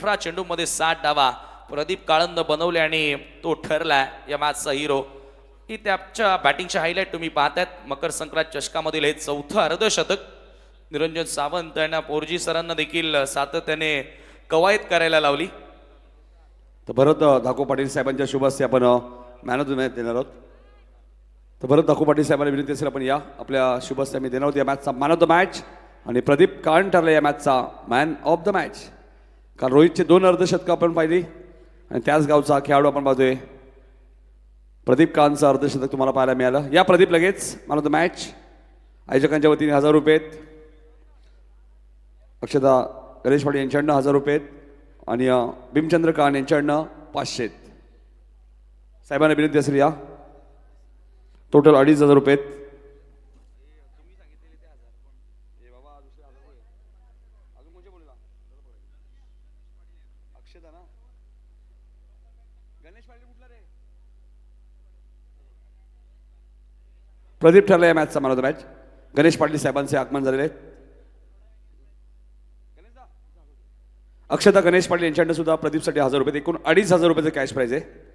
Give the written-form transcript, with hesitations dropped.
18 चेंडूमध्ये 60 डावा प्रदीप काळंद बनवले आणि तो ठरला या मॅचचा हिरो. ही त्याच्या बॅटिंगचे हायलाइट तुम्ही पाहतायत. मकर संक्रांत चषकामधील हे चौथं अर्धशतक. निरंजन सावंत यांना पोरजी सरांना देखील सातत्याने कवायत करायला लावली. तर भरत धाको पाटील साहेबांच्या शुभ हस्ते आपण मॅन ऑफ द मॅच देणार आहोत. तर भरत धाको पाटील साहेबांना विनंती असेल आपण या आपल्या शुभ हस्ते आम्ही देणार आहोत या मॅचचा मॅन ऑफ द मॅच. आणि प्रदीप काळंद ठरला या मॅचचा मॅन ऑफ द मॅच. कारण रोहितचे 2 अर्धशतकं आपण पाहिली आणि त्याच गावचा खेळाडू आपण पाहतोय. प्रदीप काळंदचं अर्धशतक तुम्हाला पाहायला मिळालं. या प्रदीप लगेच मॅन ऑफ द मॅच. आयोजकांच्या वतीने 1000 रुपये. अक्षता गणेश पाटील यांच्याकडनं 1000 रुपये आणि भीमचंद्र कान यांच्याकडनं 500. साहेबांना विनंती असेल या. टोटल 2500 रुपये. प्रदीप ठरला या मॅचचा man of the match. Ganesh Patil साहेबांचे आगमन झालेले. अक्षता गणेश पाटील यांच्याकडनं सुद्धा प्रदीपसाठी 1000 रुपये. एकूण 2500 रुपयाचं कॅश प्राइज आहे.